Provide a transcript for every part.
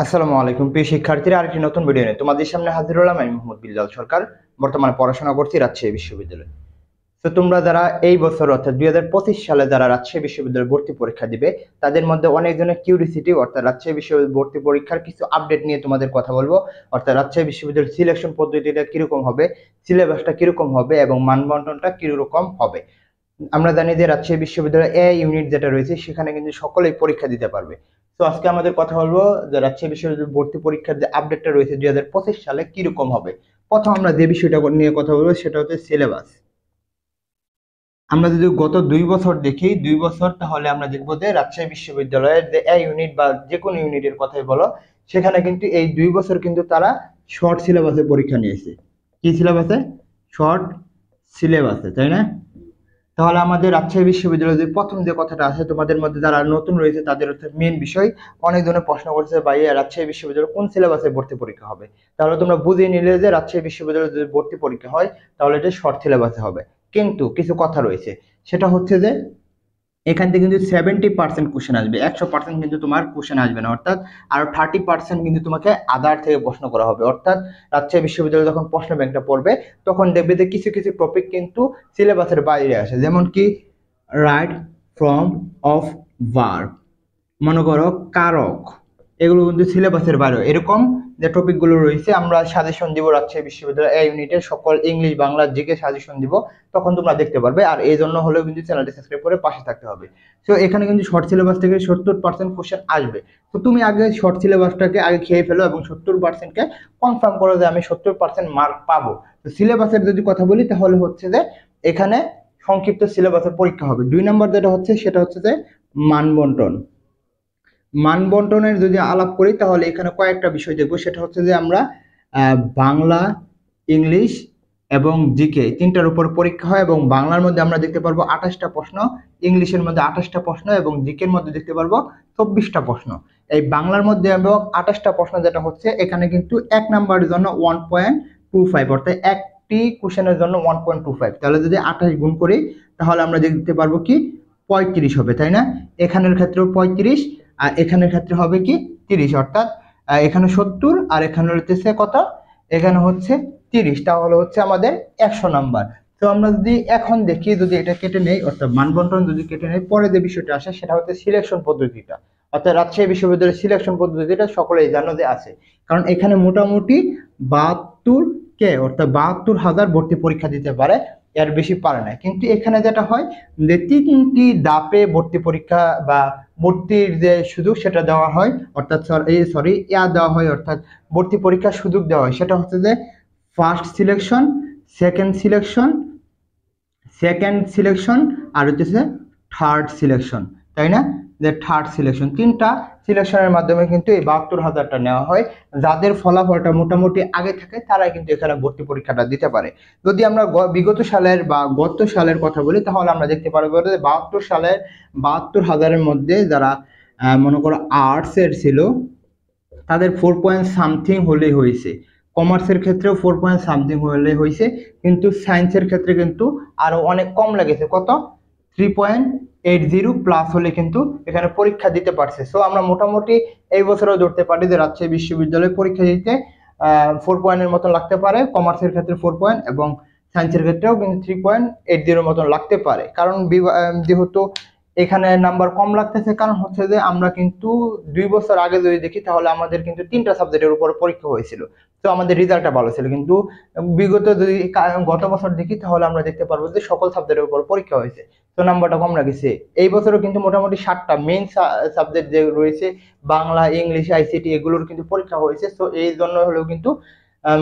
আসসালামু আলাইকুম প্রিয় শিক্ষার্থীরা, আরেকটি নতুন ভিডিও নিয়ে তোমাদের সামনে হাজির হলাম। আমি মোহাম্মদ বিল্লাল সরকার, বর্তমানে পড়াশোনা করছি রাজশাহী বিশ্ববিদ্যালয়ে। তো তোমরা যারা এই বছর অর্থাৎ 2025 সালে যারা রাজশাহী বিশ্ববিদ্যালয়ে ভর্তি পরীক্ষা দিবে, তাদের মধ্যে অনেকজনের কিউরিসিটি অর্থাৎ রাজশাহী বিশ্ববিদ্যালয় ভর্তি পরীক্ষার কিছু আপডেট নিয়ে তোমাদের কথা বলবো। অর্থাৎ রাজশাহী বিশ্ববিদ্যালয়ের সিলেকশন পদ্ধতিটা কিরকম হবে, সিলেবাসটা কিরকম হবে এবং মানবন্টনটা কিরকম হবে। আমরা জানি যে রাজশাহী বিশ্ববিদ্যালয়ে এ ইউনিট যেটা রয়েছে সেখানে কিন্তু সকলেই পরীক্ষা দিতে পারবে। তো আজকে আমাদের কথা বলবো যে রাজশাহী বিশ্ববিদ্যালয় ভর্তি পরীক্ষার যে আপডেটটা রয়েছে 2025 সালে কিরকম হবে। প্রথম আমরা যে বিষয়টা নিয়ে কথা বলবো সেটা হচ্ছে সিলেবাস। আমরা যদি গত 2 বছর দেখি 2 বছর, তাহলে আমরা দেখবো যে রাজশাহী বিশ্ববিদ্যালয়ের যে এ ইউনিট বা যে কোনো ইউনিটের কথাই বলো, সেখানে কিন্তু এই 2 বছর কিন্তু তারা শর্ট সিলেবাসে পরীক্ষা নিয়েছে। কি সিলেবাসে? শর্ট সিলেবাসে, তাই না? তাহলে আমাদের রাজশাহী বিশ্ববিদ্যালয়ে যে প্রথম যে কথাটা আছে, তোমাদের মধ্যে যারা নতুন রয়েছে তাদের হচ্ছে মেন বিষয়। অনেক ধরনের প্রশ্ন করছে, ভাই রাজশাহী বিশ্ববিদ্যালয়ে কোন সিলেবাসে ভর্তি পরীক্ষা হবে। তাহলে তোমরা বুঝিয়ে নিলে যে রাজশাহী বিশ্ববিদ্যালয়ে যদি ভর্তি পরীক্ষা হয় তাহলে এটা শর্ট সিলেবাসে হবে। কিন্তু কিছু কথা রয়েছে, সেটা হচ্ছে যে এখান থেকে কিন্তু 70% কোশ্চেন আসবে, 100% কিন্তু তোমার কোশ্চেন আসবে না। অর্থাৎ আর 30% কিন্তু তোমাকে আদার থেকে প্রশ্ন করা হবে। অর্থাৎ রাজশাহী বিশ্ববিদ্যালয়ে যখন প্রশ্ন ব্যাংকটা পড়বে তখন দেখবে যে কিছু কিছু টপিক কিন্তু সিলেবাসের বাইরে আসে। যেমন কি রাইট ফর্ম অফ ভার্ব, মনে করো কারক, এগুলো কিন্তু সিলেবাসের বাইরে। এরকম যে টপিকগুলো রয়েছে আমরা সাজেশন দিব রাজশাহী বিশ্ববিদ্যালয় এই ইউনিটের সকল ইংলিশ বাংলা জিকে সাজেশন দিব, তখন তোমরা দেখতে পারবে। আর এই জন্য হলেও কিন্তু চ্যানেলটি সাবস্ক্রাইব করে পাশে থাকতে হবে। তো এখানে কিন্তু শর্ট সিলেবাস থেকে 70% কোশ্চেন আসবে। তো তুমি আগে শর্ট সিলেবাসটাকে আগে খেয়ে ফেলো এবং 70%কে কনফার্ম করো যে আমি 70% মার্ক পাবো। তো সিলেবাসের যদি কথা বলি তাহলে হচ্ছে যে এখানে সংক্ষিপ্ত সিলেবাসের পরীক্ষা হবে। 2 নম্বর যেটা হচ্ছে সেটা হচ্ছে যে মানবন্টন। মানবন্টনের যদি আলাপ করি তাহলে এখানে কয়েকটা বিষয় দেখবো। সেটা হচ্ছে যে আমরা বাংলা, ইংলিশ এবং জিকে তিনটার উপর পরীক্ষা হয় এবং বাংলার মধ্যে আমরা দেখতে পারবো 28টা প্রশ্ন, ইংলিশের মধ্যে 28টা প্রশ্ন এবং জিকের মধ্যে দেখতে পারবো 24টা প্রশ্ন। এই বাংলার মধ্যে এবং 28টা প্রশ্ন যেটা হচ্ছে এখানে কিন্তু 1 নম্বরের জন্য 1.25, অর্থাৎ একটি কোশ্চেনের জন্য 1.25। তাহলে যদি 28 গুণ করি তাহলে আমরা দেখতে পারবো কি 35 হবে, তাই না? এখানের ক্ষেত্রেও 35 আর এখানের ক্ষেত্রে হবে কি 30। অর্থাৎ এখানে 70 আর এখানে হচ্ছে কত, এখানে হচ্ছে 30। তাহলে হচ্ছে আমাদের 100 নাম্বার। তো আমরা যদি এখন দেখি, যদি এটা কেটে নেই অর্থাৎ মানবন্টন যদি কেটে নেই, পরে যে বিষয়টা আসে সেটা হচ্ছে সিলেকশন পদ্ধতিটা। অর্থাৎ রাজশাহী বিশ্ববিদ্যালয়ের সিলেকশন পদ্ধতিটা সকলেই জানো যে আছে, কারণ এখানে মোটামুটি 72 অর্থাৎ 72,000 ভর্তি পরীক্ষা দিতে পারে, এর বেশি পারে না। কিন্তু এখানে যেটা হয় যে 3টি ধাপে ভর্তি পরীক্ষা বা ভর্তির যে সুযোগ সেটা দেওয়া হয়, অর্থাৎ দেওয়া হয়, অর্থাৎ ভর্তি পরীক্ষার সুযোগ দেওয়া হয়। সেটা হচ্ছে যে ফার্স্ট সিলেকশন, সেকেন্ড সিলেকশন, আর হচ্ছে থার্ড সিলেকশন, তাই না? যে থার্ড সিলেকশন, 3টা সিলেকশনের মাধ্যমে কিন্তু এই 72,000টা নেওয়া হয়। যাদের ফলাফলটা মোটামুটি আগে থাকে তারাই কিন্তু এখানে ভর্তি পরীক্ষাটা দিতে পারে। যদি আমরা বিগত সালের বা গত সালের কথা বলি তাহলে আমরা দেখতে পারবো যে 72,000-এর মধ্যে যারা মনে করো আর্টসের ছিল তাদের 4 হলেই হয়েছে। কমার্সের ক্ষেত্রেও 4 হলে হয়েছে, কিন্তু সায়েন্সের ক্ষেত্রে কিন্তু আরো অনেক কম লেগেছে। কত? 3.80 প্লাস হলে কিন্তু এখানে পরীক্ষা দিতে পারছে। সো আমরা মোটামুটি এই বছরও ধরতে পারি যে রাজশাহী বিশ্ববিদ্যালয়ে পরীক্ষা দিতে 4 মতন লাগতে পারে। কমার্সের ক্ষেত্রে 4 এবং সায়েন্সের ক্ষেত্রেও কিন্তু 3.80 মতন লাগতে পারে। কারণ যেহেতু এখানে নাম্বার কম লাগতেছে, কারণ হচ্ছে যে আমরা কিন্তু 2 বছর আগে যদি দেখি তাহলে আমাদের কিন্তু 3টা সাবজেক্টের উপর পরীক্ষা হয়েছিল, তো আমাদের রেজাল্টটা ভালো ছিল। কিন্তু বিগত যদি গত বছর দেখি তাহলে আমরা দেখতে পারবো যে সকল সাবজেক্টের উপর পরীক্ষা হয়েছে, তো নাম্বারটা কম লাগছে। এই বছরও কিন্তু মোটামুটি 7টা মেইন সাবজেক্ট যে রয়েছে, বাংলা, ইংলিশ, আইসিটি, এগুলোর কিন্তু পরীক্ষা হয়েছে। তো এই জন্য হলেও কিন্তু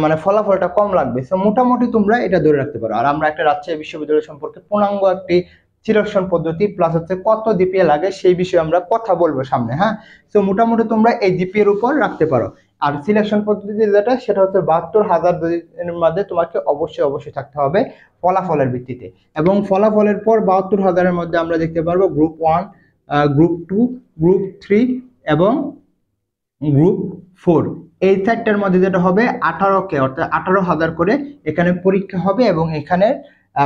মানে ফলাফলটা কম লাগবে। তো মোটামুটি তোমরা এটা ধরে রাখতে পারো। আর আমরা একটা রাজশাহী বিশ্ববিদ্যালয় সম্পর্কে পূর্ণাঙ্গ একটি সিলেকশন পদ্ধতি প্লাস হচ্ছে কত জিপিএ লাগে সেই বিষয়ে আমরা কথা বলবো সামনে, হ্যাঁ। তো মোটামুটি তোমরা এই জিপিএ এর উপর রাখতে পারো। আর সিলেকশন পদ্ধতি যেটা সেটা হচ্ছে 72,000 এর মধ্যে তোমাকে অবশ্যই থাকতে হবে ফলাফলের ভিত্তিতে। এবং ফলাফলের পর 72,000-এর মধ্যে আমরা দেখতে পারবো গ্রুপ 1, গ্রুপ 2, গ্রুপ 3 এবং গ্রুপ 4। এই চারটার মধ্যে যেটা হবে 18K অর্থাৎ 18,000 করে এখানে পরীক্ষা হবে এবং এখানে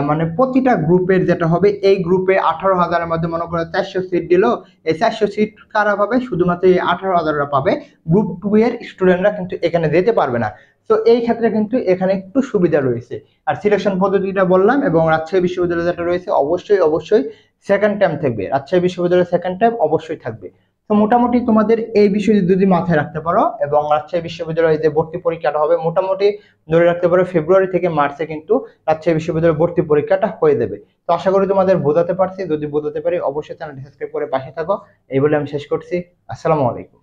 মানে প্রতিটা গ্রুপের যেটা হবে, এই গ্রুপে 18,000-এর মধ্যে মনে করো 400 সিট দিল, এই 400 সিট কারা পাবে? শুধুমাত্র এই 18,000-রা পাবে। গ্রুপ 2 এর স্টুডেন্টরা কিন্তু এখানে যেতে পারবে না। তো এই ক্ষেত্রে কিন্তু এখানে একটু সুবিধা রয়েছে। আর সিলেকশন পদ্ধতিটা বললাম, এবং রাজশাহী বিশ্ববিদ্যালয় যেটা রয়েছে অবশ্যই সেকেন্ড টাইম থাকবে। রাজশাহী বিশ্ববিদ্যালয়ের সেকেন্ড টাইম অবশ্যই থাকবে। তো মোটামুটি তোমাদের এই বিষয়টি যদি মাথায় রাখতে পারো, এবং রাজশাহী বিশ্ববিদ্যালয়ে যে ভর্তি পরীক্ষাটা হবে মোটামুটি ধরে রাখতে পারো ফেব্রুয়ারি থেকে মার্চে কিন্তু রাজশাহী বিশ্ববিদ্যালয়ের ভর্তি পরীক্ষাটা হয়ে যাবে। তো আশা করি তোমাদের বোঝাতে পারছি। যদি বোঝাতে পারি অবশ্যই চ্যানেলটি সাবস্ক্রাইব করে পাশে থাকো। এই বলে আমি শেষ করছি। আসসালামু আলাইকুম।